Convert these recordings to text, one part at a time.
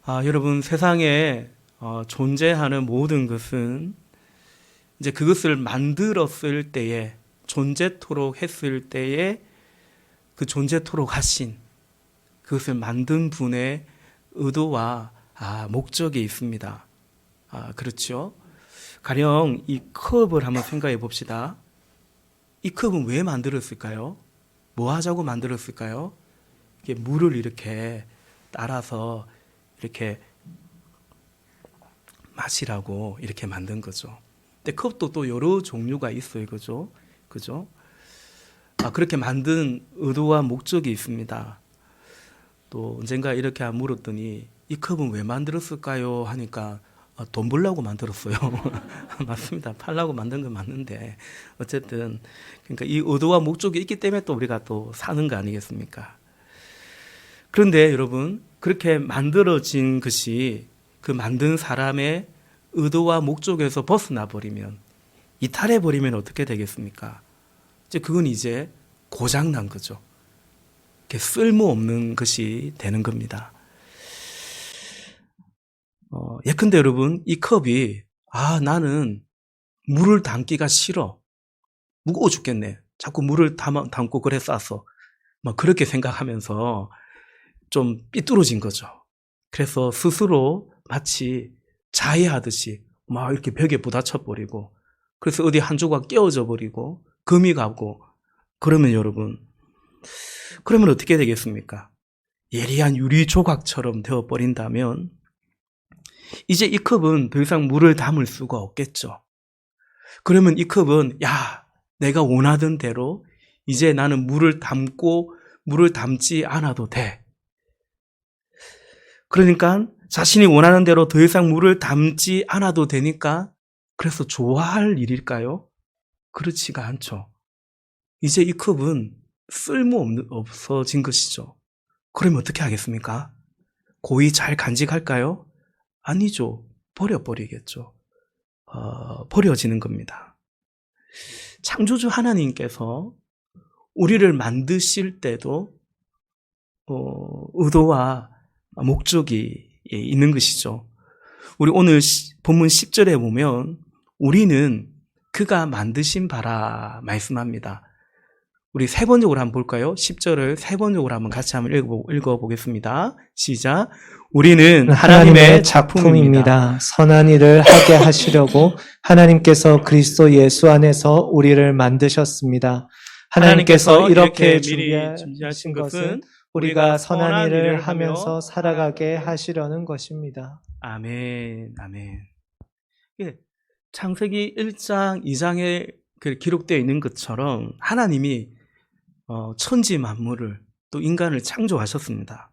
여러분 세상에 존재하는 모든 것은 이제 그것을 만들었을 때에 존재토록 했을 때에 그 존재토록 하신 그것을 만든 분의 의도와 목적이 있습니다. 그렇죠? 가령 이 컵을 한번 생각해 봅시다. 이 컵은 왜 만들었을까요? 뭐 하자고 만들었을까요? 이게 물을 이렇게 따라서 이렇게 마시라고 이렇게 만든 거죠. 근데 컵도 또 여러 종류가 있어요. 그죠? 그죠? 그렇게 만든 의도와 목적이 있습니다. 또 언젠가 이렇게 물었더니 이 컵은 왜 만들었을까요? 하니까 돈 벌려고 만들었어요. 맞습니다. 팔려고 만든 건 맞는데 어쨌든 그러니까 이 의도와 목적이 있기 때문에 또 우리가 또 사는 거 아니겠습니까? 그런데 여러분 그렇게 만들어진 것이 그 만든 사람의 의도와 목적에서 벗어나 버리면 이탈해 버리면 어떻게 되겠습니까? 그건 이제 고장난 거죠. 쓸모없는 것이 되는 겁니다. 예컨대 여러분 이 컵이 나는 물을 담기가 싫어. 무거워 죽겠네. 자꾸 물을 담고 그래 쌌어. 그렇게 생각하면서 좀 삐뚤어진 거죠. 그래서 스스로 마치 자해하듯이 막 이렇게 벽에 부딪혀 버리고 그래서 어디 한 조각 깨어져 버리고 금이 가고 그러면 여러분 그러면 어떻게 되겠습니까? 예리한 유리 조각처럼 되어 버린다면 이제 이 컵은 더 이상 물을 담을 수가 없겠죠. 그러면 이 컵은 내가 원하던 대로 이제 나는 물을 담지 않아도 돼. 그러니까 자신이 원하는 대로 더 이상 물을 담지 않아도 되니까 그래서 좋아할 일일까요? 그렇지가 않죠. 이제 이 컵은 없어진 것이죠. 그러면 어떻게 하겠습니까? 고이 잘 간직할까요? 아니죠. 버려버리겠죠. 버려지는 겁니다. 창조주 하나님께서 우리를 만드실 때도 의도와 목적이 있는 것이죠. 우리 오늘 본문 10절에 보면 우리는 그가 만드신 바라 말씀합니다. 우리 세 번역으로 한번 볼까요? 10절을 세 번역으로 한번 같이 한번 읽어보겠습니다. 시작. 우리는 하나님의 작품입니다. 선한 일을 하게 하시려고 하나님께서 그리스도 예수 안에서 우리를 만드셨습니다. 하나님께서 이렇게 준비하신 것은 우리가 선한 일을 하면서 살아가게 하시려는 것입니다. 아멘, 아멘. 창세기 1장, 2장에 기록되어 있는 것처럼 하나님이 천지 만물을 또 인간을 창조하셨습니다.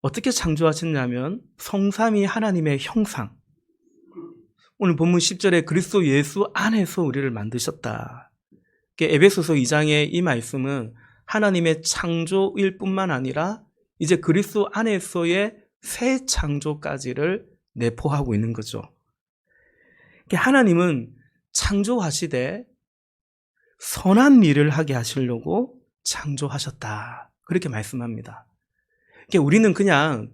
어떻게 창조하셨냐면 성삼위 하나님의 형상. 오늘 본문 10절에 그리스도 예수 안에서 우리를 만드셨다. 에베소서 2장의 이 말씀은 하나님의 창조일 뿐만 아니라 이제 그리스도 안에서의 새 창조까지를 내포하고 있는 거죠. 하나님은 창조하시되 선한 일을 하게 하시려고 창조하셨다. 그렇게 말씀합니다. 우리는 그냥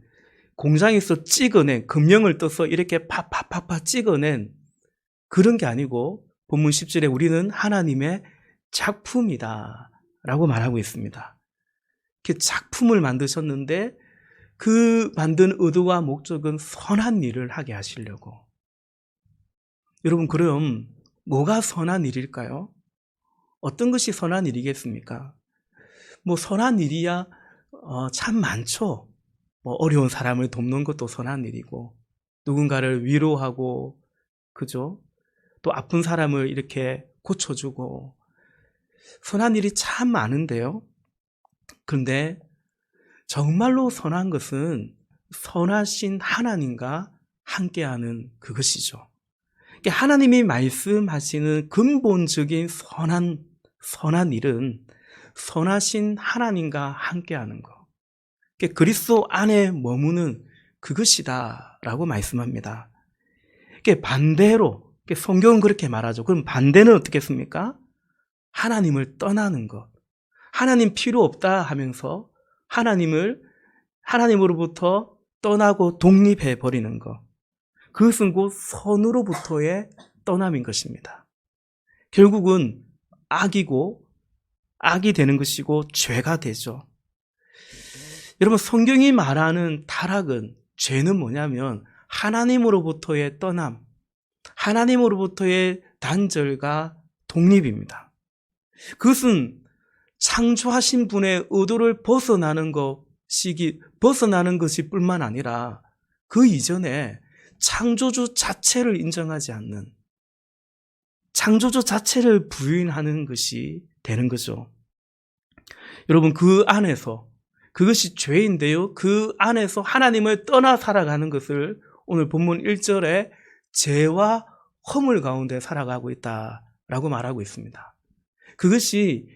공장에서 찍어낸, 금형을 떠서 이렇게 파파파파 찍어낸 그런 게 아니고 본문 10절에 우리는 하나님의 작품이다 라고 말하고 있습니다. 작품을 만드셨는데 그 만든 의도와 목적은 선한 일을 하게 하시려고. 여러분 그럼 뭐가 선한 일일까요? 어떤 것이 선한 일이겠습니까? 선한 일이야 참 많죠. 어려운 사람을 돕는 것도 선한 일이고 누군가를 위로하고 그죠? 또 아픈 사람을 이렇게 고쳐주고 선한 일이 참 많은데요. 그런데 정말로 선한 것은 선하신 하나님과 함께하는 그것이죠. 하나님이 말씀하시는 근본적인 선한 일은 선하신 하나님과 함께하는 것. 그리스도 안에 머무는 그것이다 라고 말씀합니다. 반대로 성경은 그렇게 말하죠. 그럼 반대는 어떻겠습니까? 하나님을 떠나는 것. 하나님 필요 없다 하면서 하나님으로부터 떠나고 독립해 버리는 것. 그것은 곧 선으로부터의 떠남인 것입니다. 결국은 악이고 악이 되는 것이고 죄가 되죠. 여러분, 성경이 말하는 타락은, 죄는 뭐냐면 하나님으로부터의 떠남, 하나님으로부터의 단절과 독립입니다. 그것은 창조하신 분의 의도를 벗어나는 것이 뿐만 아니라 그 이전에 창조주 자체를 인정하지 않는, 창조주 자체를 부인하는 것이 되는 거죠. 여러분, 그 안에서, 그것이 죄인데요, 그 안에서 하나님을 떠나 살아가는 것을 오늘 본문 1절에 죄와 허물 가운데 살아가고 있다라고 말하고 있습니다. 그것이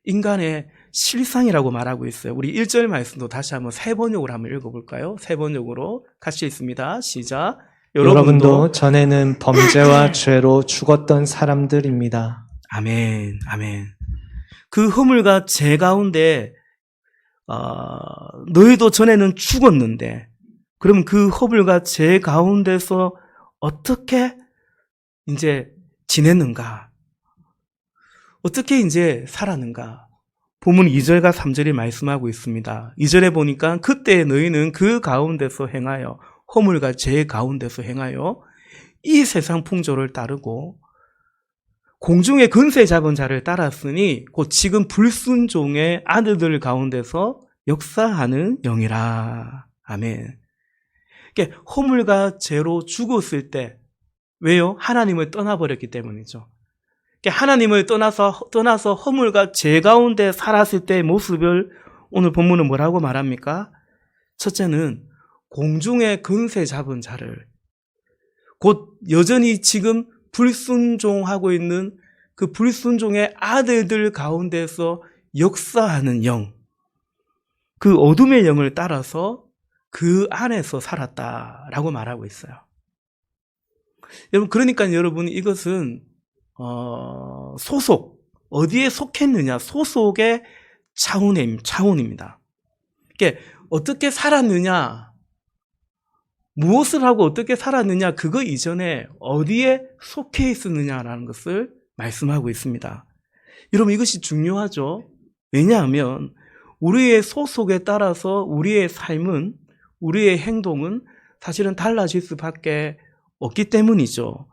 인간의 실상이라고 말하고 있어요. 우리 1절 말씀도 다시 한번 새 번역으로 한번 읽어볼까요? 새 번역으로 같이 읽습니다. 시작. 여러분도 전에는 범죄와 죄로 죽었던 사람들입니다. 아멘, 아멘. 그 허물과 죄 가운데 너희도 전에는 죽었는데, 그럼 그 허물과 죄 가운데서 어떻게 이제 지냈는가? 어떻게 이제 살았는가? 본문 2절과 3절이 말씀하고 있습니다. 2절에 보니까 그때 너희는 그 가운데서 행하여, 허물과 죄 가운데서 행하여 이 세상 풍조를 따르고 공중의 근세 잡은 자를 따랐으니 곧 지금 불순종의 아들들 가운데서 역사하는 영이라. 아멘. 그러니까 허물과 죄로 죽었을 때, 왜요? 하나님을 떠나버렸기 때문이죠. 그러니까 하나님을 떠나서 허물과 죄 가운데 살았을 때의 모습을 오늘 본문은 뭐라고 말합니까? 첫째는 공중의 근세 잡은 자를, 곧 여전히 지금 불순종하고 있는 그 불순종의 아들들 가운데서 역사하는 영, 그 어둠의 영을 따라서 그 안에서 살았다라고 말하고 있어요. 여러분, 그러니까 여러분, 이것은 어디에 속했느냐, 소속의 차원입니다. 그러니까 어떻게 살았느냐, 무엇을 하고 어떻게 살았느냐, 그거 이전에 어디에 속해 있었느냐라는 것을 말씀하고 있습니다. 여러분, 이것이 중요하죠. 왜냐하면 우리의 소속에 따라서 우리의 삶은, 우리의 행동은 사실은 달라질 수밖에 없기 때문이죠.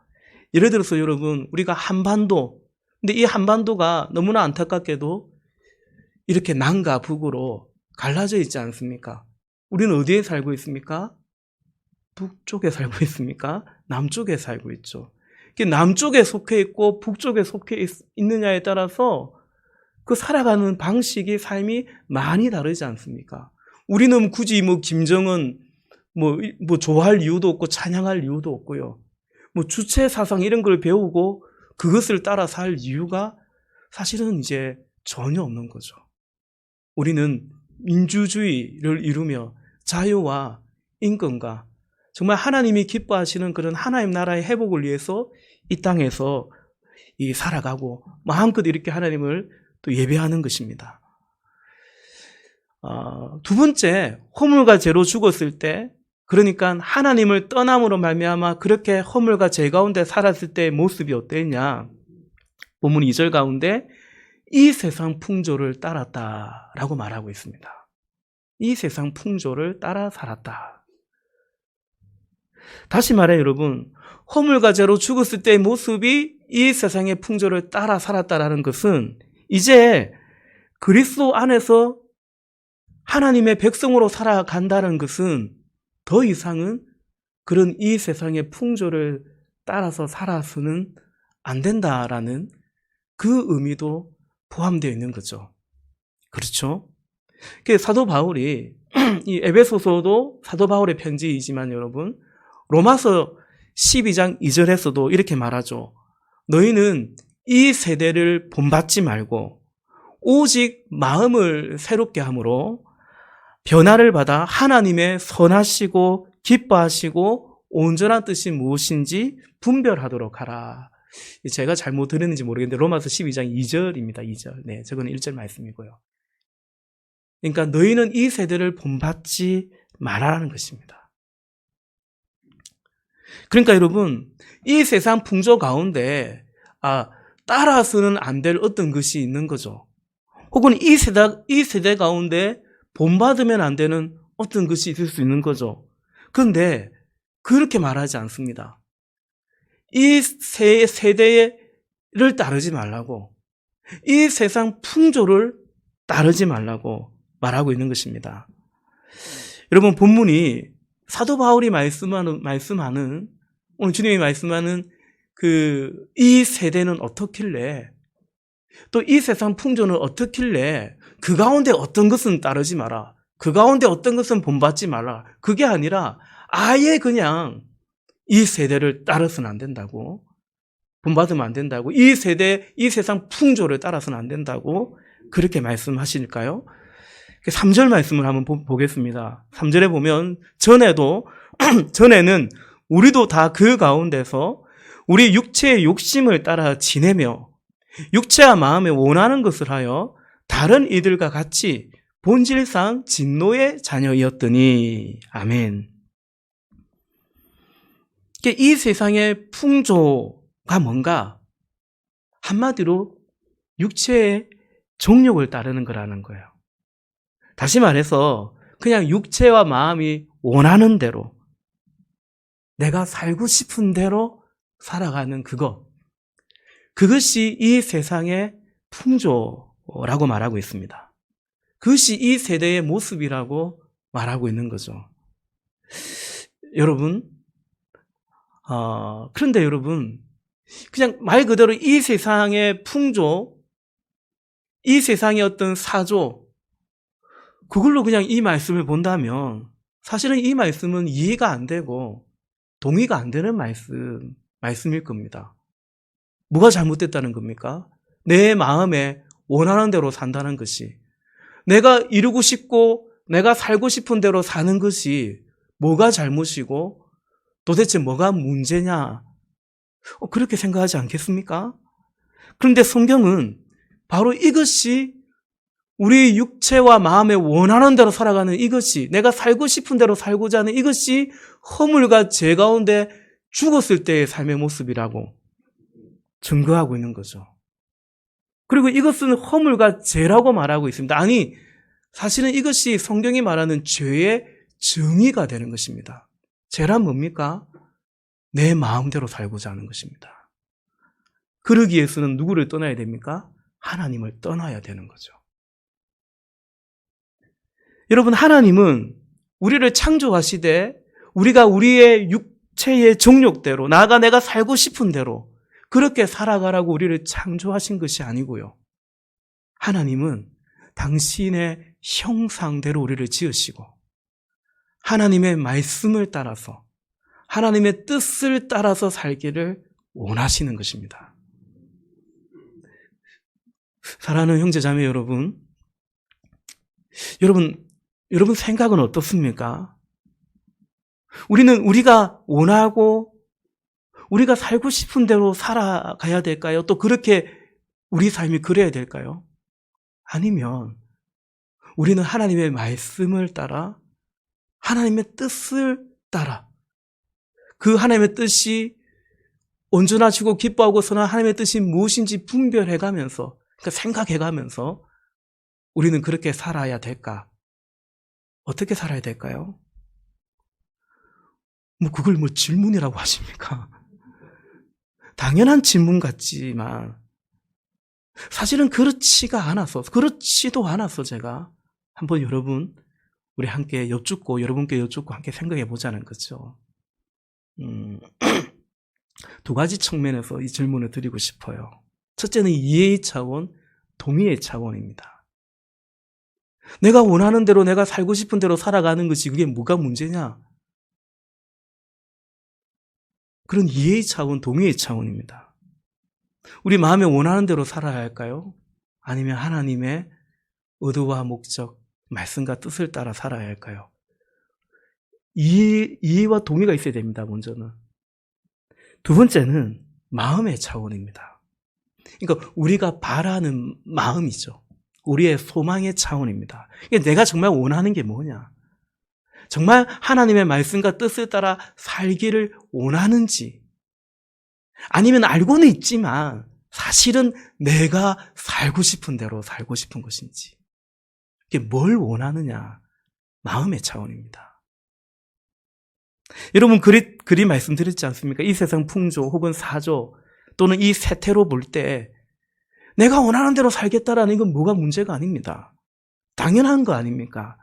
예를 들어서 여러분, 우리가 한반도, 근데 이 한반도가 너무나 안타깝게도 이렇게 남과 북으로 갈라져 있지 않습니까? 우리는 어디에 살고 있습니까? 북쪽에 살고 있습니까? 남쪽에 살고 있죠. 남쪽에 속해 있고 북쪽에 속해 있느냐에 따라서 그 살아가는 방식이, 삶이 많이 다르지 않습니까? 우리는 굳이 김정은 좋아할 이유도 없고 찬양할 이유도 없고요. 주체 사상 이런 걸 배우고 그것을 따라 살 이유가 사실은 이제 전혀 없는 거죠. 우리는 민주주의를 이루며 자유와 인권과 정말 하나님이 기뻐하시는 그런 하나님 나라의 회복을 위해서 이 땅에서 살아가고 마음껏 이렇게 하나님을 또 예배하는 것입니다. 두 번째, 허물과 죄로 죽었을 때, 그러니까 하나님을 떠남으로 말미암아 그렇게 허물과 죄 가운데 살았을 때의 모습이 어땠냐? 본문 2절 가운데 이 세상 풍조를 따랐다라고 말하고 있습니다. 이 세상 풍조를 따라 살았다. 다시 말해 여러분, 허물과 죄로 죽었을 때의 모습이 이 세상의 풍조를 따라 살았다라는 것은 이제 그리스도 안에서 하나님의 백성으로 살아간다는 것은 더 이상은 그런 이 세상의 풍조를 따라서 살아서는 안 된다라는 그 의미도 포함되어 있는 거죠. 그렇죠? 사도 바울이 이 에베소서도 사도 바울의 편지이지만 여러분, 로마서 12장 2절에서도 이렇게 말하죠. 너희는 이 세대를 본받지 말고 오직 마음을 새롭게 함으로 변화를 받아 하나님의 선하시고 기뻐하시고 온전한 뜻이 무엇인지 분별하도록 하라. 제가 잘못 들었는지 모르겠는데 로마서 12장 2절입니다. 2절. 네, 저건 1절 말씀이고요. 그러니까 너희는 이 세대를 본받지 말하라는 것입니다. 그러니까 여러분, 이 세상 풍조 가운데 따라서는 안 될 어떤 것이 있는 거죠. 혹은 이 세대 가운데 본받으면 안 되는 어떤 것이 있을 수 있는 거죠. 그런데 그렇게 말하지 않습니다. 이 세대를 따르지 말라고, 이 세상 풍조를 따르지 말라고 말하고 있는 것입니다. 여러분, 본문이 사도 바울이 말씀하는 오늘 주님이 말씀하는 이 세대는 어떻길래, 또 이 세상 풍조는 어떻길래 그 가운데 어떤 것은 따르지 마라, 그 가운데 어떤 것은 본받지 말라, 그게 아니라 아예 그냥 이 세대를 따라서는 안 된다고, 본받으면 안 된다고, 이 세상 풍조를 따라서는 안 된다고 그렇게 말씀하실까요? 3절 말씀을 한번 보겠습니다. 3절에 보면 전에는 우리도 다 그 가운데서 우리 육체의 욕심을 따라 지내며 육체와 마음에 원하는 것을 하여 다른 이들과 같이 본질상 진노의 자녀이었더니. 아멘. 이 세상의 풍조가 뭔가? 한마디로 육체의 정욕을 따르는 거라는 거예요. 다시 말해서 그냥 육체와 마음이 원하는 대로, 내가 살고 싶은 대로 살아가는 그것이 이 세상의 풍조라고 말하고 있습니다. 그것이 이 세대의 모습이라고 말하고 있는 거죠. 여러분, 그런데 여러분, 그냥 말 그대로 이 세상의 풍조, 이 세상의 어떤 사조, 그걸로 그냥 이 말씀을 본다면 사실은 이 말씀은 이해가 안 되고 동의가 안 되는 말씀일 겁니다. 뭐가 잘못됐다는 겁니까? 내 마음에 원하는 대로 산다는 것이, 내가 이루고 싶고 내가 살고 싶은 대로 사는 것이 뭐가 잘못이고 도대체 뭐가 문제냐? 그렇게 생각하지 않겠습니까? 그런데 성경은 바로 이것이, 우리 육체와 마음에 원하는 대로 살아가는 이것이, 내가 살고 싶은 대로 살고자 하는 이것이 허물과 죄 가운데 죽었을 때의 삶의 모습이라고 증거하고 있는 거죠. 그리고 이것은 허물과 죄라고 말하고 있습니다. 아니, 사실은 이것이 성경이 말하는 죄의 정의가 되는 것입니다. 죄란 뭡니까? 내 마음대로 살고자 하는 것입니다. 그러기 위해서는 누구를 떠나야 됩니까? 하나님을 떠나야 되는 거죠. 여러분, 하나님은 우리를 창조하시되 우리가 우리의 육체의 정욕대로, 나아가 내가 살고 싶은 대로 그렇게 살아가라고 우리를 창조하신 것이 아니고요. 하나님은 당신의 형상대로 우리를 지으시고 하나님의 말씀을 따라서, 하나님의 뜻을 따라서 살기를 원하시는 것입니다. 사랑하는 형제자매 여러분, 여러분 생각은 어떻습니까? 우리가 원하고 우리가 살고 싶은 대로 살아가야 될까요? 또 그렇게 우리 삶이 그래야 될까요? 아니면 우리는 하나님의 말씀을 따라, 하나님의 뜻을 따라, 그 하나님의 뜻이 온전하시고 기뻐하고 선한 하나님의 뜻이 무엇인지 분별해가면서, 그러니까 생각해가면서 우리는 그렇게 살아야 될까? 어떻게 살아야 될까요? 그걸 질문이라고 하십니까? 당연한 질문 같지만 사실은 그렇지도 않아서 제가 한번 우리 함께 여러분께 여쭙고 함께 생각해 보자는 거죠. 두 가지 측면에서 이 질문을 드리고 싶어요. 첫째는 이해의 차원, 동의의 차원입니다. 내가 원하는 대로, 내가 살고 싶은 대로 살아가는 것이 그게 뭐가 문제냐? 그런 이해의 차원, 동의의 차원입니다. 우리 마음에 원하는 대로 살아야 할까요? 아니면 하나님의 의도와 목적, 말씀과 뜻을 따라 살아야 할까요? 이해와 동의가 있어야 됩니다, 먼저는. 두 번째는 마음의 차원입니다. 그러니까 우리가 바라는 마음이죠. 우리의 소망의 차원입니다. 내가 정말 원하는 게 뭐냐? 정말 하나님의 말씀과 뜻을 따라 살기를 원하는지, 아니면 알고는 있지만 사실은 내가 살고 싶은 대로 살고 싶은 것인지, 이게 뭘 원하느냐, 마음의 차원입니다. 여러분, 그리 말씀드렸지 않습니까? 이 세상 풍조 혹은 사조 또는 이 세태로 볼 때 내가 원하는 대로 살겠다라는 건 뭐가 문제가 아닙니다. 당연한 거 아닙니까?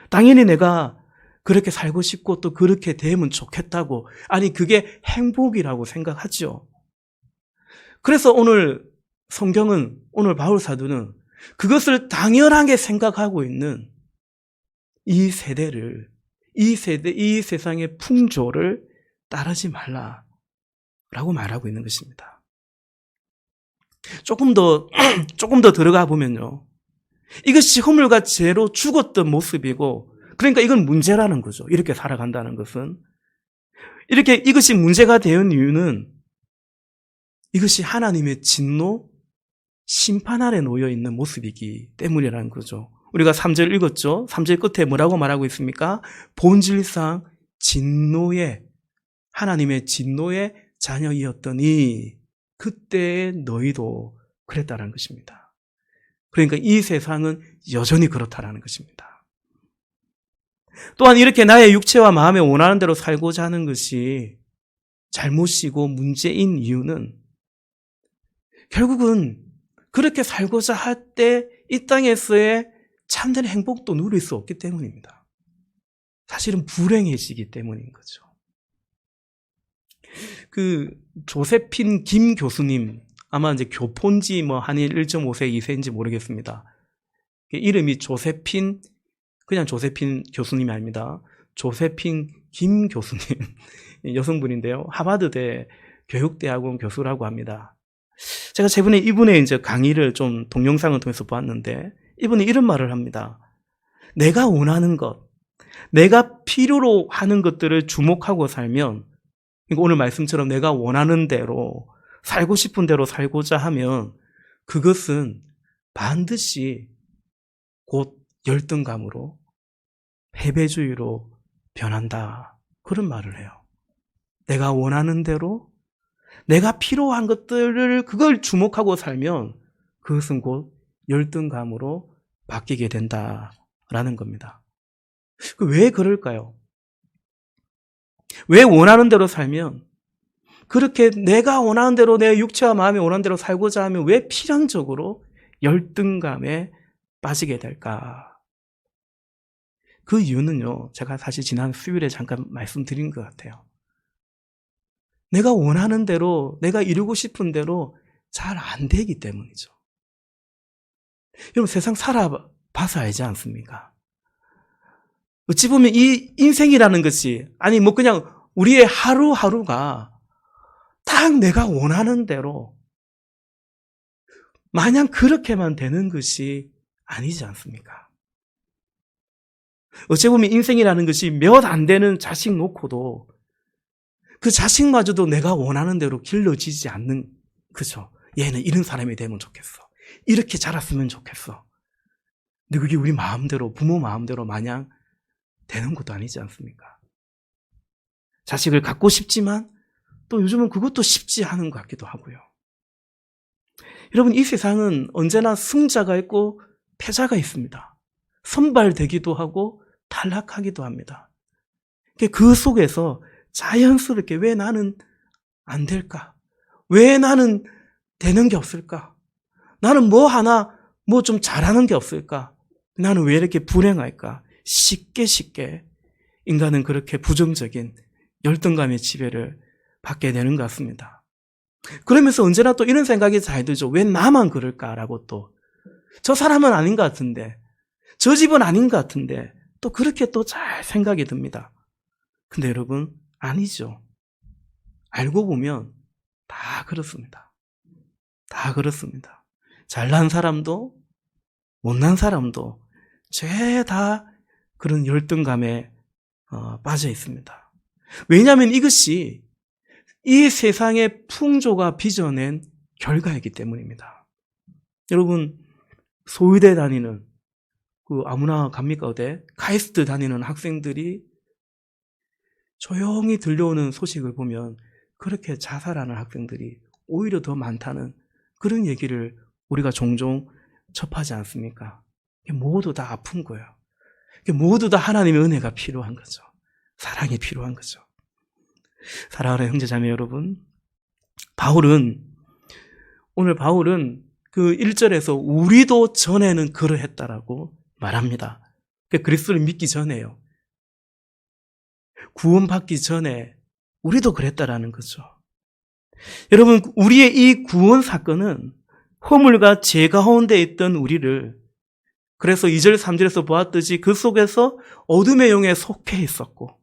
당연히 내가 그렇게 살고 싶고 또 그렇게 되면 좋겠다고, 아니 그게 행복이라고 생각하죠. 그래서 오늘 성경은, 오늘 바울 사도는 그것을 당연하게 생각하고 있는 이 세대를, 이 세상의 풍조를 따르지 말라라고 말하고 있는 것입니다. 조금 더 들어가 보면요, 이것이 허물과 죄로 죽었던 모습이고, 그러니까 이건 문제라는 거죠. 이렇게 살아간다는 것은. 이것이 문제가 된 이유는 이것이 하나님의 진노, 심판 아래 놓여 있는 모습이기 때문이라는 거죠. 우리가 3절 읽었죠? 3절 끝에 뭐라고 말하고 있습니까? 본질상 하나님의 진노의 자녀이었더니 그때의 너희도 그랬다는 것입니다. 그러니까 이 세상은 여전히 그렇다라는 것입니다. 또한 이렇게 나의 육체와 마음에 원하는 대로 살고자 하는 것이 잘못이고 문제인 이유는 결국은 그렇게 살고자 할 때 이 땅에서의 참된 행복도 누릴 수 없기 때문입니다. 사실은 불행해지기 때문인 거죠. 조세핀 김 교수님, 아마 이제 교포인지 한일 1.5세, 2세인지 모르겠습니다. 이름이 그냥 조세핀 교수님이 아닙니다. 조세핀 김 교수님, 여성분인데요. 하버드대 교육대학원 교수라고 합니다. 제가 최근에 이분의 이제 강의를 좀 동영상을 통해서 보았는데, 이분이 이런 말을 합니다. 내가 원하는 것, 내가 필요로 하는 것들을 주목하고 살면, 오늘 말씀처럼 내가 원하는 대로, 살고 싶은 대로 살고자 하면 그것은 반드시 곧 열등감으로, 패배주의로 변한다. 그런 말을 해요. 내가 원하는 대로, 내가 필요한 것들을 그걸 주목하고 살면 그것은 곧 열등감으로 바뀌게 된다라는 겁니다. 왜 그럴까요? 왜 원하는 대로 살면, 그렇게 내가 원하는 대로, 내 육체와 마음이 원하는 대로 살고자 하면 왜 필연적으로 열등감에 빠지게 될까? 그 이유는요, 제가 사실 지난 수요일에 잠깐 말씀드린 것 같아요. 내가 원하는 대로, 내가 이루고 싶은 대로 잘 안 되기 때문이죠. 여러분, 세상 살아봐서 알지 않습니까? 어찌 보면 이 인생이라는 것이, 그냥 우리의 하루하루가 딱 내가 원하는 대로 마냥 그렇게만 되는 것이 아니지 않습니까? 어찌 보면 인생이라는 것이 몇 안 되는 자식 놓고도 그 자식마저도 내가 원하는 대로 길러지지 않는, 그죠? 얘는 이런 사람이 되면 좋겠어. 이렇게 자랐으면 좋겠어. 근데 그게 우리 마음대로, 부모 마음대로 마냥 되는 것도 아니지 않습니까? 자식을 갖고 싶지만 또 요즘은 그것도 쉽지 않은 것 같기도 하고요. 여러분, 이 세상은 언제나 승자가 있고 패자가 있습니다. 선발되기도 하고 탈락하기도 합니다. 그 속에서 자연스럽게 왜 나는 안 될까? 왜 나는 되는 게 없을까? 나는 뭐 좀 잘하는 게 없을까? 나는 왜 이렇게 불행할까? 쉽게 인간은 그렇게 부정적인 열등감의 지배를 받게 되는 것 같습니다. 그러면서 언제나 또 이런 생각이 잘 들죠. 왜 나만 그럴까라고, 또 저 사람은 아닌 것 같은데, 저 집은 아닌 것 같은데, 또 그렇게 또 잘 생각이 듭니다. 근데 여러분, 아니죠. 알고 보면 다 그렇습니다. 다 그렇습니다. 잘난 사람도 못난 사람도 죄다 그런 열등감에 빠져 있습니다. 왜냐하면 이것이 이 세상의 풍조가 빚어낸 결과이기 때문입니다. 여러분, 소위대 다니는, 아무나 갑니까? 어디? 카이스트 다니는 학생들이 조용히 들려오는 소식을 보면 그렇게 자살하는 학생들이 오히려 더 많다는 그런 얘기를 우리가 종종 접하지 않습니까? 모두 다 아픈 거예요. 모두 다 하나님의 은혜가 필요한 거죠. 사랑이 필요한 거죠. 사랑하는 형제자매 여러분, 오늘 바울은 그 1절에서 우리도 전에는 그러했다라고 말합니다. 그리스도를 믿기 전에요. 구원받기 전에 우리도 그랬다라는 거죠. 여러분, 우리의 이 구원 사건은 허물과 죄 가운데 있던 우리를, 그래서 2절, 3절에서 보았듯이 그 속에서 어둠의 영에 속해 있었고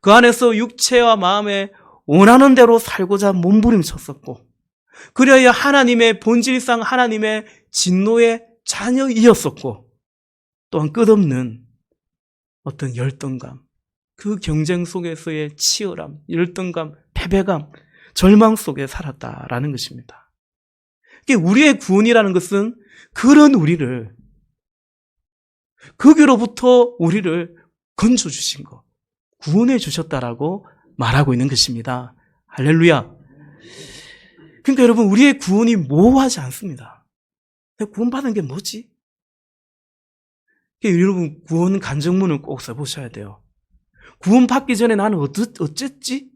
그 안에서 육체와 마음에 원하는 대로 살고자 몸부림쳤었고 그래야 하나님의 본질상 하나님의 진노의 자녀이었었고 또한 끝없는 어떤 열등감, 그 경쟁 속에서의 치열함, 열등감, 패배감, 절망 속에 살았다라는 것입니다. 우리의 구원이라는 것은 그런 우리를, 거기로부터 우리를 건져주신 것, 구원해 주셨다라고 말하고 있는 것입니다. 할렐루야. 그러니까 여러분, 우리의 구원이 모호하지 않습니다. 구원받은 게 뭐지? 여러분, 구원 간증문을 꼭 써보셔야 돼요. 구원받기 전에 나는 어쨌지?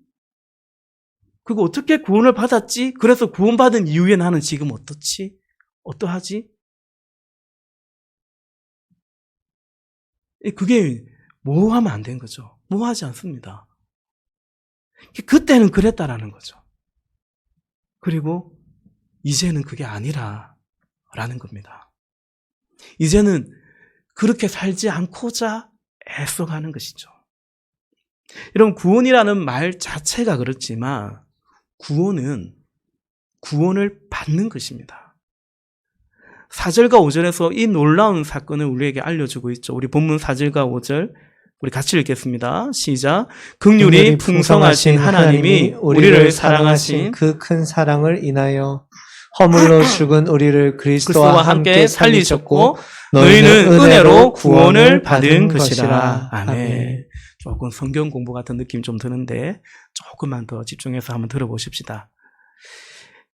그리고 어떻게 구원을 받았지? 그래서 구원받은 이후에 나는 지금 어떻지? 어떠하지? 그게 모호하면 안 된 거죠. 모호하지 않습니다. 그때는 그랬다라는 거죠. 그리고 이제는 그게 아니라라는 겁니다. 이제는 그렇게 살지 않고자 애써가는 것이죠. 여러분, 구원이라는 말 자체가 그렇지만 구원을 받는 것입니다. 4절과 5절에서 이 놀라운 사건을 우리에게 알려주고 있죠. 우리 본문 4절과 5절 우리 같이 읽겠습니다. 시작. 긍휼이 풍성하신 하나님이 우리를 사랑하신 그 큰 사랑을 인하여 허물로 죽은 우리를 그리스도와 함께 살리셨고 너희는 은혜로 구원을 받은 것이라. 아멘. 조금 성경 공부 같은 느낌 좀 드는데 조금만 더 집중해서 한번 들어보십시다.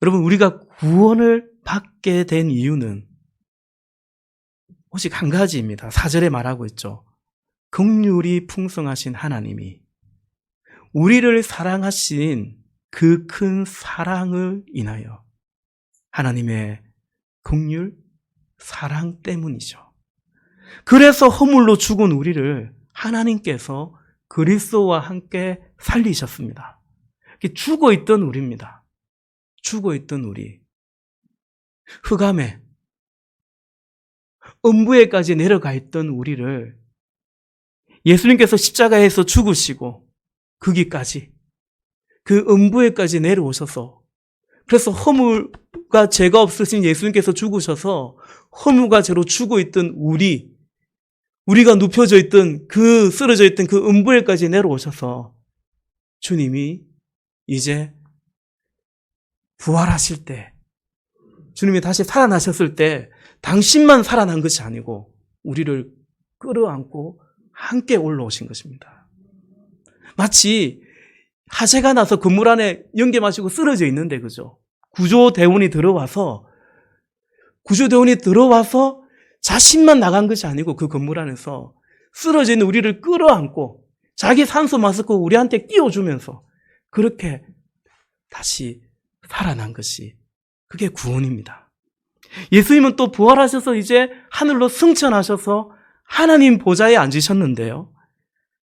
여러분, 우리가 구원을 받게 된 이유는 오직 한 가지입니다. 4절에 말하고 있죠. 긍휼이 풍성하신 하나님이 우리를 사랑하신 그 큰 사랑을 인하여, 하나님의 긍휼, 사랑 때문이죠. 그래서 허물로 죽은 우리를 하나님께서 그리스도와 함께 살리셨습니다. 죽어있던 우리입니다. 죽어있던 우리. 흑암에, 음부에까지 내려가 있던 우리를 예수님께서 십자가에서 죽으시고 거기까지, 그 음부에까지 내려오셔서, 그래서 허물과 죄가 없으신 예수님께서 죽으셔서 허물과 죄로 죽어있던 우리가 눕혀져 있던 쓰러져 있던 그 음부에까지 내려오셔서 주님이 이제 부활하실 때, 주님이 다시 살아나셨을 때 당신만 살아난 것이 아니고 우리를 끌어안고 함께 올라오신 것입니다. 마치 화재가 나서 건물 안에 연기 마시고 쓰러져 있는데, 그죠? 구조대원이 들어와서 자신만 나간 것이 아니고 그 건물 안에서 쓰러져 있는 우리를 끌어안고 자기 산소 마스크 우리한테 끼워주면서 그렇게 다시 살아난 것이, 그게 구원입니다. 예수님은 또 부활하셔서 이제 하늘로 승천하셔서 하나님 보좌에 앉으셨는데요.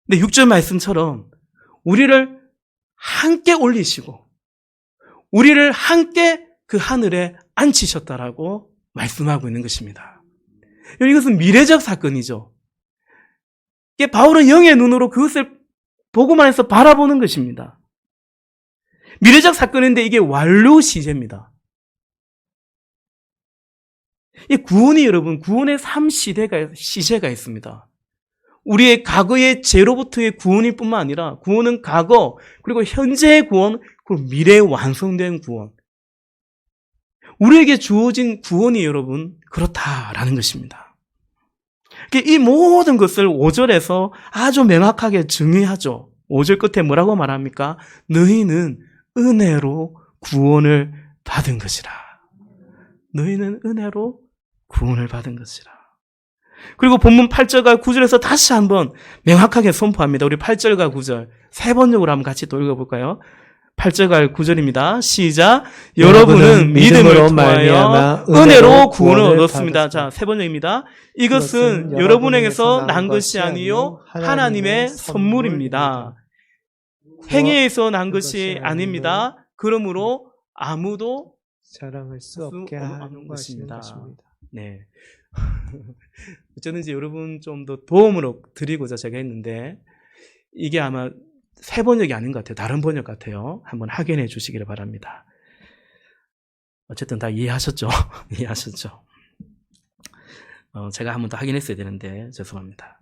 근데 6절 말씀처럼 우리를 함께 올리시고 우리를 함께 그 하늘에 앉히셨다라고 말씀하고 있는 것입니다. 이것은 미래적 사건이죠. 바울은 영의 눈으로 그것을 보고만 해서 바라보는 것입니다. 미래적 사건인데 이게 완료 시제입니다. 이 구원이, 여러분, 구원의 3시제가 있습니다. 우리의 과거의 죄로부터의 구원일 뿐만 아니라 구원은 과거, 그리고 현재의 구원, 그리고 미래에 완성된 구원. 우리에게 주어진 구원이, 여러분, 그렇다라는 것입니다. 이 모든 것을 5절에서 아주 명확하게 정의하죠. 5절 끝에 뭐라고 말합니까? 너희는 은혜로 구원을 받은 것이라. 너희는 은혜로 구원을 받은 것이라. 그리고 본문 8절과 9절에서 다시 한번 명확하게 선포합니다. 우리 8절과 9절 세 번역으로 한번 같이 또 읽어볼까요? 8절과 9절입니다. 시작. 여러분은 믿음으로 통하여 은혜로 구원을 얻었습니다. 자, 세 번역입니다. 이것은 여러분에게서 난 것이 아니요 하나님의 선물입니다. 행위에서 난 것이 아닙니다. 그러므로 아무도 자랑할 수 없게 하는 것입니다. 네. 어쩌든지 여러분 좀 더 도움을 드리고자 제가 했는데 이게 아마 새 번역이 아닌 것 같아요. 다른 번역 같아요. 한번 확인해 주시기를 바랍니다. 어쨌든 다 이해하셨죠? 이해하셨죠? 제가 한번 더 확인했어야 되는데 죄송합니다.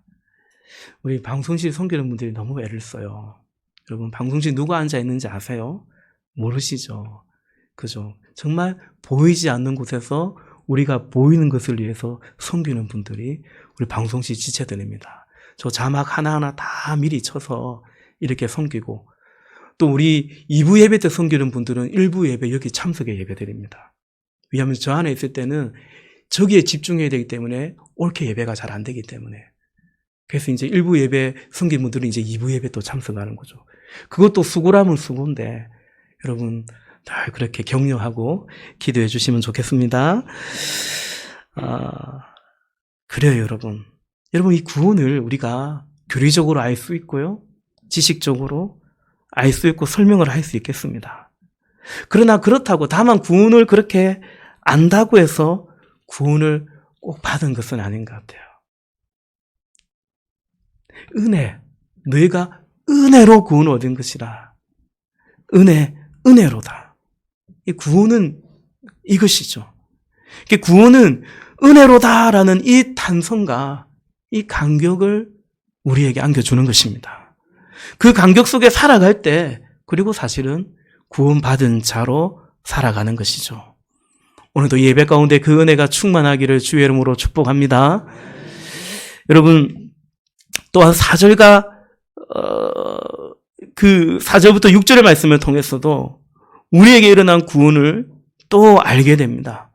우리 방송실 섬기는 분들이 너무 애를 써요. 여러분 방송실 누가 앉아 있는지 아세요? 모르시죠? 그죠? 정말 보이지 않는 곳에서 우리가 보이는 것을 위해서 섬기는 분들이 우리 방송실 지체들입니다. 저 자막 하나하나 다 미리 쳐서 이렇게 섬기고 또 우리 2부 예배 때 섬기는 분들은 1부 예배 여기 참석의 예배 드립니다. 왜냐하면 저 안에 있을 때는 저기에 집중해야 되기 때문에 옳게 예배가 잘 안 되기 때문에 그래서 이제 1부 예배 섬긴 분들은 이제 2부 예배 또 참석하는 거죠. 그것도 수고라면 수고인데 여러분 늘 그렇게 격려하고 기도해 주시면 좋겠습니다. 그래요 여러분. 여러분 이 구원을 우리가 교리적으로 알 수 있고요. 지식적으로 알 수 있고 설명을 할 수 있겠습니다. 그러나 그렇다고 다만 구원을 그렇게 안다고 해서 구원을 꼭 받은 것은 아닌 것 같아요. 은혜, 너희가 은혜로 구원을 얻은 것이라. 은혜로다. 이 구원은 이것이죠. 구원은 은혜로다라는 이 탄성과 이 간격을 우리에게 안겨주는 것입니다. 그 간격 속에 살아갈 때 그리고 사실은 구원받은 자로 살아가는 것이죠. 오늘도 예배 가운데 그 은혜가 충만하기를 주의 이름으로 축복합니다. 여러분 또한 4절과 그 4절부터 6절의 말씀을 통해서도 우리에게 일어난 구원을 또 알게 됩니다.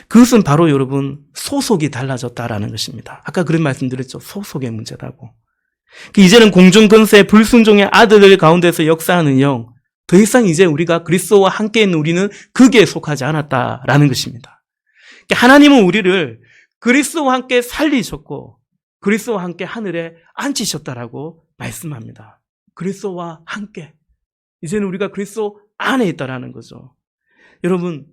그것은 바로 여러분 소속이 달라졌다라는 것입니다. 아까 그런 말씀드렸죠. 소속의 문제다고. 이제는 공중권세 불순종의 아들들 가운데서 역사하는 영, 더 이상 이제 우리가 그리스도와 함께 있는 우리는 거기에 속하지 않았다라는 것입니다. 하나님은 우리를 그리스도와 함께 살리셨고 그리스도와 함께 하늘에 앉히셨다라고 말씀합니다. 그리스도와 함께. 이제는 우리가 그리스도 안에 있다라는 거죠. 여러분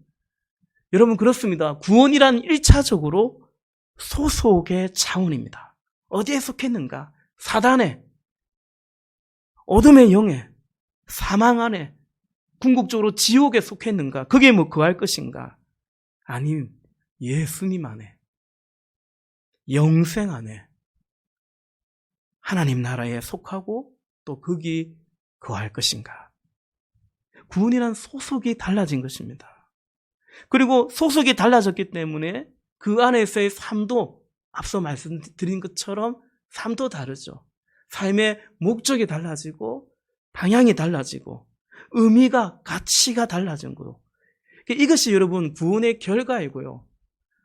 그렇습니다. 구원이란 1차적으로 소속의 차원입니다. 어디에 속했는가? 사단에, 어둠의 영에, 사망 안에, 궁극적으로 지옥에 속했는가? 거기에 뭐 거할 것인가? 아님 예수님 안에, 영생 안에, 하나님 나라에 속하고 또 거기 거할 것인가? 구원이란 소속이 달라진 것입니다. 그리고 소속이 달라졌기 때문에 그 안에서의 삶도 앞서 말씀드린 것처럼 삶도 다르죠. 삶의 목적이 달라지고 방향이 달라지고 의미가 가치가 달라진 거예요. 이것이 여러분 구원의 결과이고요.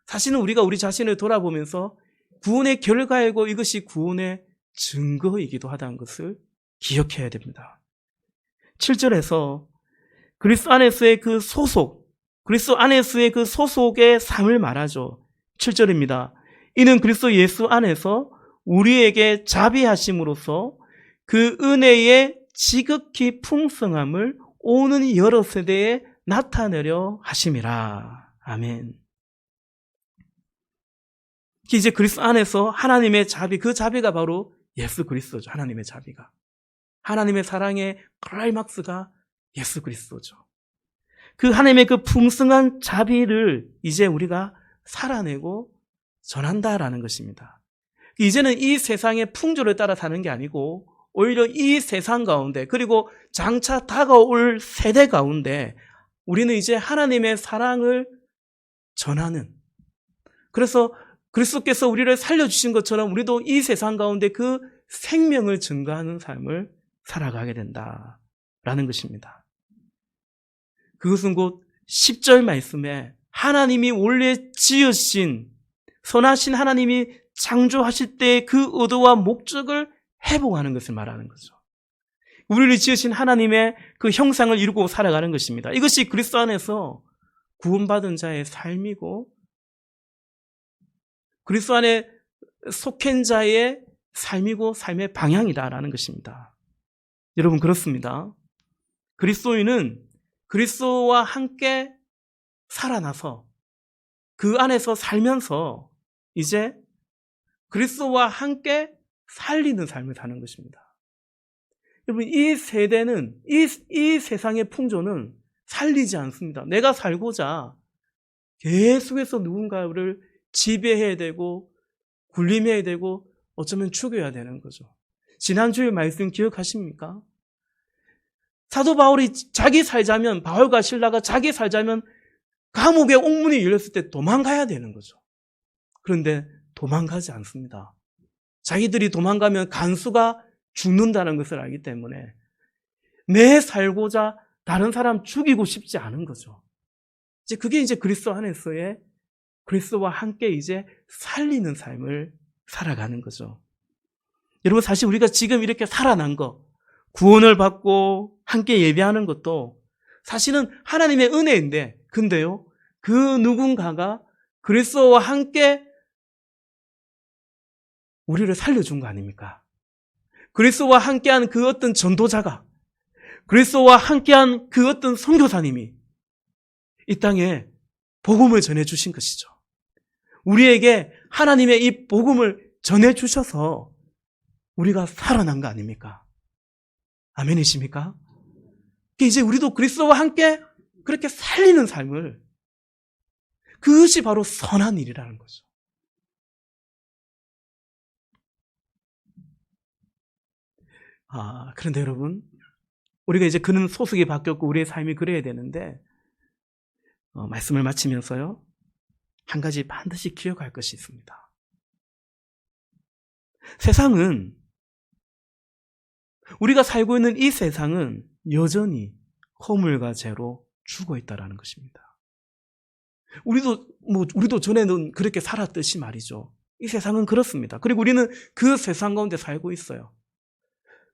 사실은 우리가 우리 자신을 돌아보면서 구원의 결과이고 이것이 구원의 증거이기도 하다는 것을 기억해야 됩니다. 7절에서 그리스도 안에서의 그 소속, 그리스도 안에서의 그 소속의 삶을 말하죠. 7절입니다. 이는 그리스도 예수 안에서 우리에게 자비하심으로써 그 은혜의 지극히 풍성함을 오는 여러 세대에 나타내려 하심이라. 아멘. 이제 그리스도 안에서 하나님의 자비, 그 자비가 바로 예수 그리스도죠. 하나님의 자비가. 하나님의 사랑의 클라이막스가 예수 그리스도죠. 그 하나님의 그 풍성한 자비를 이제 우리가 살아내고 전한다라는 것입니다. 이제는 이 세상의 풍조를 따라 사는 게 아니고 오히려 이 세상 가운데 그리고 장차 다가올 세대 가운데 우리는 이제 하나님의 사랑을 전하는, 그래서 그리스도께서 우리를 살려주신 것처럼 우리도 이 세상 가운데 그 생명을 증거하는 삶을 살아가게 된다라는 것입니다. 그것은 곧 10절 말씀에 하나님이 원래 지으신 선하신 하나님이 창조하실 때 그 의도와 목적을 회복하는 것을 말하는 거죠. 우리를 지으신 하나님의 그 형상을 이루고 살아가는 것입니다. 이것이 그리스도 안에서 구원받은 자의 삶이고 그리스도 안에 속한 자의 삶이고 삶의 방향이다라는 것입니다. 여러분 그렇습니다. 그리스도인은 그리스도와 함께 살아나서 그 안에서 살면서 이제 그리스도와 함께 살리는 삶을 사는 것입니다. 여러분 이 세대는 이 세상의 풍조는 살리지 않습니다. 내가 살고자 계속해서 누군가를 지배해야 되고 군림해야 되고 어쩌면 죽여야 되는 거죠. 지난주에 말씀 기억하십니까? 사도 바울이 자기 살자면 바울과 실라가 자기 살자면 감옥에 옥문이 열렸을 때 도망가야 되는 거죠. 그런데 도망가지 않습니다. 자기들이 도망가면 간수가 죽는다는 것을 알기 때문에 내 살고자 다른 사람 죽이고 싶지 않은 거죠. 이제 그게 이제 그리스도 안에서의 그리스도와 함께 이제 살리는 삶을 살아가는 거죠. 여러분 사실 우리가 지금 이렇게 살아난 거, 구원을 받고 함께 예배하는 것도 사실은 하나님의 은혜인데, 근데요, 그 누군가가 그리스도와 함께 우리를 살려준 거 아닙니까? 그리스도와 함께한 그 어떤 전도자가, 그리스도와 함께한 그 어떤 선교사님이 이 땅에 복음을 전해주신 것이죠. 우리에게 하나님의 이 복음을 전해주셔서 우리가 살아난 거 아닙니까? 아멘이십니까? 이제 우리도 그리스도와 함께 그렇게 살리는 삶을, 그것이 바로 선한 일이라는 거죠. 그런데 여러분, 우리가 이제 그는 소속이 바뀌었고 우리의 삶이 그래야 되는데, 말씀을 마치면서요, 한 가지 반드시 기억할 것이 있습니다. 세상은, 우리가 살고 있는 이 세상은 여전히 허물과 죄로 죽어 있다는 것입니다. 우리도 전에는 그렇게 살았듯이 말이죠. 이 세상은 그렇습니다. 그리고 우리는 그 세상 가운데 살고 있어요.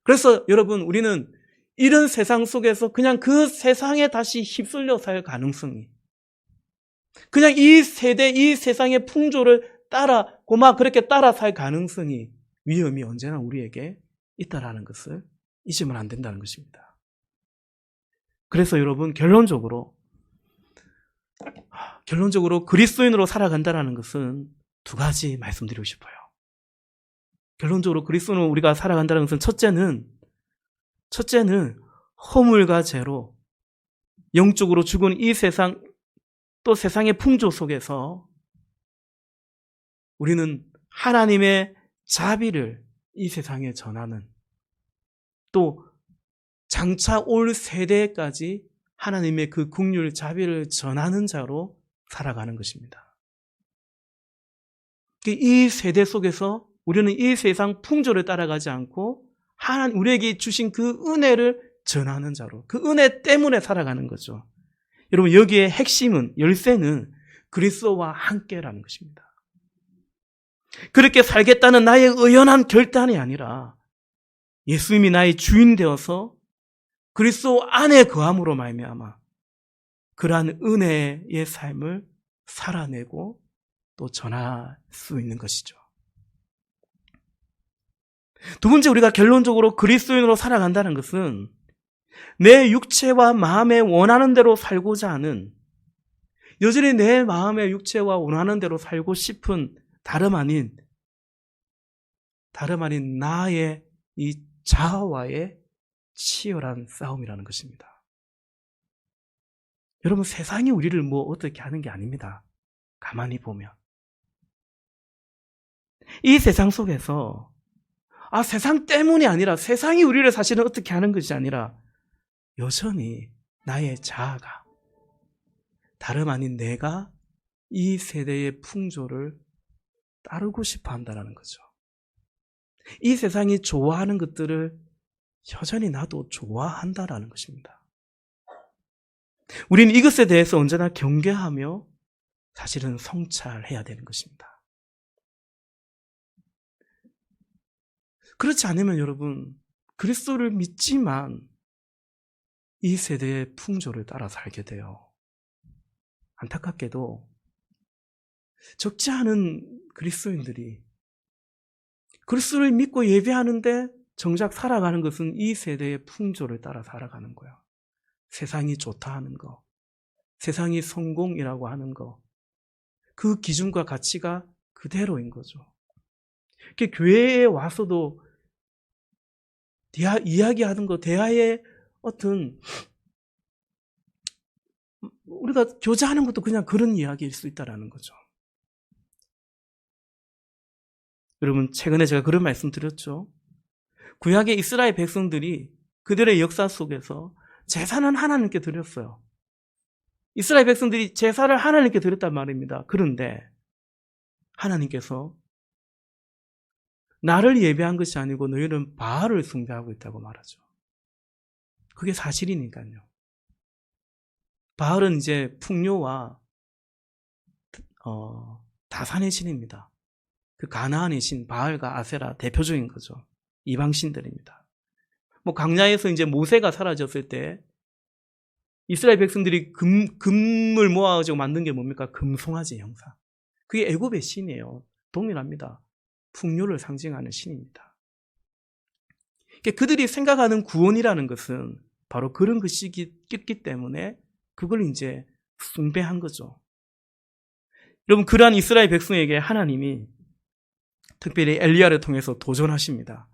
그래서 여러분, 우리는 이런 세상 속에서 그냥 그 세상에 다시 휩쓸려 살 가능성이, 그냥 이 세대, 이 세상의 풍조를 그렇게 따라 살 가능성이, 위험이 언제나 우리에게 있다라는 것을 잊으면 안 된다는 것입니다. 그래서 여러분, 결론적으로 그리스도인으로 살아간다는 것은 두 가지 말씀드리고 싶어요. 결론적으로 그리스도인으로 우리가 살아간다는 것은 첫째는 허물과 죄로 영적으로 죽은 이 세상, 또 세상의 풍조 속에서 우리는 하나님의 자비를 이 세상에 전하는, 또 장차 올 세대까지 하나님의 그 긍휼 자비를 전하는 자로 살아가는 것입니다. 이 세대 속에서 우리는 이 세상 풍조를 따라가지 않고 하나님 우리에게 주신 그 은혜를 전하는 자로, 그 은혜 때문에 살아가는 거죠. 여러분, 여기에 핵심은, 열쇠는 그리스도와 함께라는 것입니다. 그렇게 살겠다는 나의 의연한 결단이 아니라 예수님이 나의 주인 되어서 그리스도 안에 거함으로 말미암아 그러한 은혜의 삶을 살아내고 또 전할 수 있는 것이죠. 두 번째, 우리가 결론적으로 그리스도인으로 살아간다는 것은 내 육체와 마음에 원하는 대로 살고자 하는, 여전히 내 마음의 육체와 원하는 대로 살고 싶은 다름 아닌 나의 이 자아와의 치열한 싸움이라는 것입니다. 여러분, 세상이 우리를 어떻게 하는 게 아닙니다. 가만히 보면 이 세상 속에서 세상 때문이 아니라, 세상이 우리를 사실은 어떻게 하는 것이 아니라 여전히 나의 자아가, 다름 아닌 내가 이 세대의 풍조를 따르고 싶어 한다는 거죠. 이 세상이 좋아하는 것들을 여전히 나도 좋아한다라는 것입니다. 우리는 이것에 대해서 언제나 경계하며 사실은 성찰해야 되는 것입니다. 그렇지 않으면 여러분, 그리스도를 믿지만 이 세대의 풍조를 따라 살게 돼요. 안타깝게도 적지 않은 그리스도인들이 그리스도를 믿고 예배하는데 정작 살아가는 것은 이 세대의 풍조를 따라 살아가는 거야. 세상이 좋다 하는 거, 세상이 성공이라고 하는 거, 그 기준과 가치가 그대로인 거죠. 교회에 와서도 이야기하는 거, 대화의 어떤 우리가 교제하는 것도 그냥 그런 이야기일 수 있다는 거죠. 여러분, 최근에 제가 그런 말씀 드렸죠. 구약의 이스라엘 백성들이 그들의 역사 속에서 제사는 하나님께 드렸어요. 이스라엘 백성들이 제사를 하나님께 드렸단 말입니다. 그런데 하나님께서 나를 예배한 것이 아니고 너희는 바알을 숭배하고 있다고 말하죠. 그게 사실이니까요. 바알은 이제 풍요와 다산의 신입니다. 그 가나안의 신 바알과 아세라 대표적인 거죠. 이방 신들입니다. 광야에서 이제 모세가 사라졌을 때 이스라엘 백성들이 금을 모아가지고 만든 게 뭡니까? 금송아지 형상. 그게 애굽의 신이에요. 동일합니다. 풍요를 상징하는 신입니다. 그들이 생각하는 구원이라는 것은 바로 그런 것이기 때문에 그걸 이제 숭배한 거죠. 여러분, 그러한 이스라엘 백성에게 하나님이 특별히 엘리야를 통해서 도전하십니다.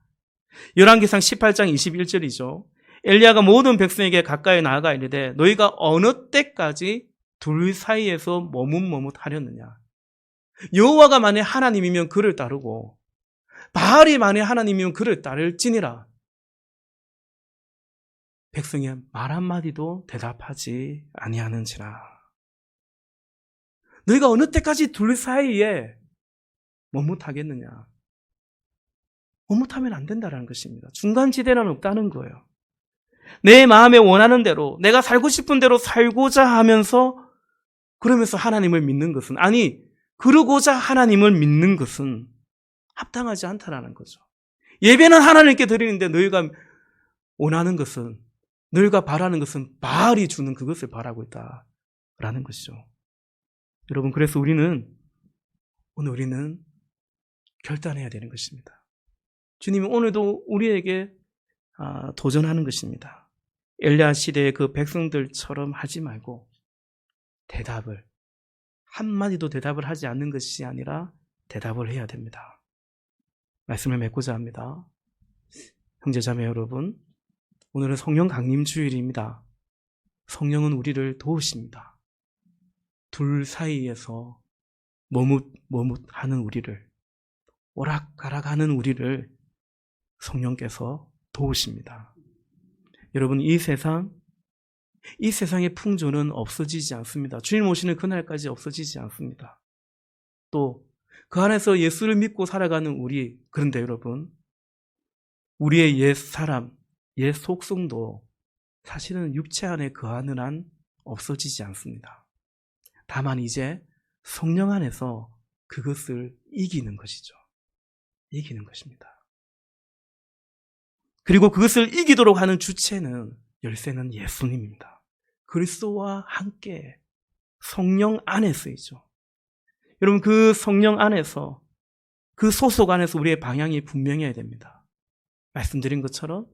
열왕기상 18장 21절이죠. 엘리야가 모든 백성에게 가까이 나아가 이르되 너희가 어느 때까지 둘 사이에서 머뭇머뭇하렸느냐. 여호와가 만약 하나님이면 그를 따르고 바알이 만약 하나님이면 그를 따를지니라. 백성이 말 한마디도 대답하지 아니하는지라. 너희가 어느 때까지 둘 사이에 머뭇하겠느냐. 머뭇하면 안 된다는 것입니다. 중간지대는 없다는 거예요. 내 마음에 원하는 대로, 내가 살고 싶은 대로 살고자 하면서 그러면서 하나님을 믿는 것은, 아니 그러고자 하나님을 믿는 것은 합당하지 않다라는 거죠. 예배는 하나님께 드리는데 너희가 원하는 것은, 너희가 바라는 것은 바알이 주는 그것을 바라고 있다라는 것이죠. 여러분, 그래서 우리는 결단해야 되는 것입니다. 주님이 오늘도 우리에게 도전하는 것입니다. 엘리야 시대의 그 백성들처럼 하지 말고 대답을, 한마디도 대답을 하지 않는 것이 아니라 대답을 해야 됩니다. 말씀을 맺고자 합니다. 형제자매 여러분, 오늘은 성령 강림 주일입니다. 성령은 우리를 도우십니다. 둘 사이에서 머뭇하는 우리를, 오락가락하는 우리를 성령께서 도우십니다. 여러분, 이 세상의 풍조는 없어지지 않습니다. 주님 오시는 그날까지 없어지지 않습니다. 또 그 안에서 예수를 믿고 살아가는 우리, 그런데 여러분, 우리의 옛 사람, 옛 속성도 사실은 육체 안에 거하는 한 없어지지 않습니다. 다만 이제 성령 안에서 그것을 이기는 것이죠. 이기는 것입니다. 그리고 그것을 이기도록 하는 주체는, 열쇠는 예수님입니다. 그리스도와 함께 성령 안에 쓰이죠. 여러분, 그 성령 안에서, 그 소속 안에서 우리의 방향이 분명해야 됩니다. 말씀드린 것처럼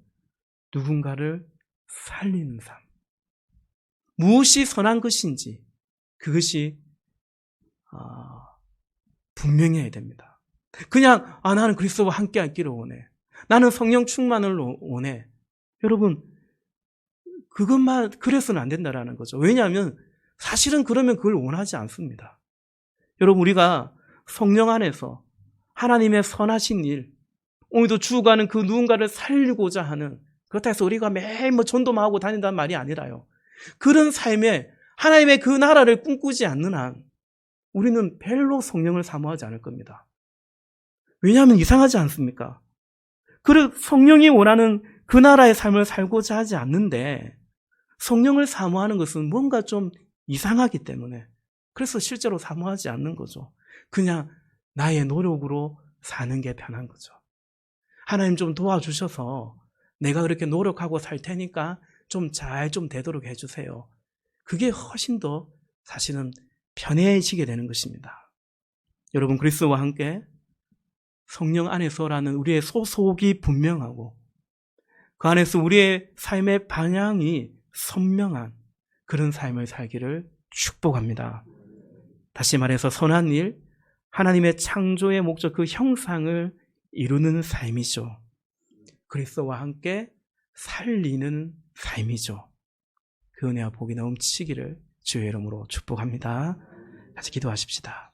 누군가를 살리는 삶, 무엇이 선한 것인지 그것이 분명해야 됩니다. 그냥 나는 그리스도와 함께 하기를 원해, 나는 성령 충만을 원해. 여러분, 그것만 그래서는 안 된다라는 거죠. 왜냐하면 사실은 그러면 그걸 원하지 않습니다. 여러분, 우리가 성령 안에서 하나님의 선하신 일, 오늘도 죽어가는 그 누군가를 살리고자 하는, 그렇다 해서 우리가 매일 전도만 하고 다닌다는 말이 아니라요, 그런 삶에 하나님의 그 나라를 꿈꾸지 않는 한 우리는 별로 성령을 사모하지 않을 겁니다. 왜냐하면 이상하지 않습니까? 그 성령이 원하는 그 나라의 삶을 살고자 하지 않는데 성령을 사모하는 것은 뭔가 좀 이상하기 때문에 그래서 실제로 사모하지 않는 거죠. 그냥 나의 노력으로 사는 게 편한 거죠. 하나님 좀 도와주셔서 내가 그렇게 노력하고 살 테니까 좀 잘 좀 되도록 해주세요. 그게 훨씬 더 사실은 편해지게 되는 것입니다. 여러분, 그리스도와 함께 성령 안에서라는 우리의 소속이 분명하고 그 안에서 우리의 삶의 방향이 선명한 그런 삶을 살기를 축복합니다. 다시 말해서 선한 일, 하나님의 창조의 목적 그 형상을 이루는 삶이죠. 그리스도와 함께 살리는 삶이죠. 그 은혜와 복이 넘치기를 주의 이름으로 축복합니다. 같이 기도하십시다.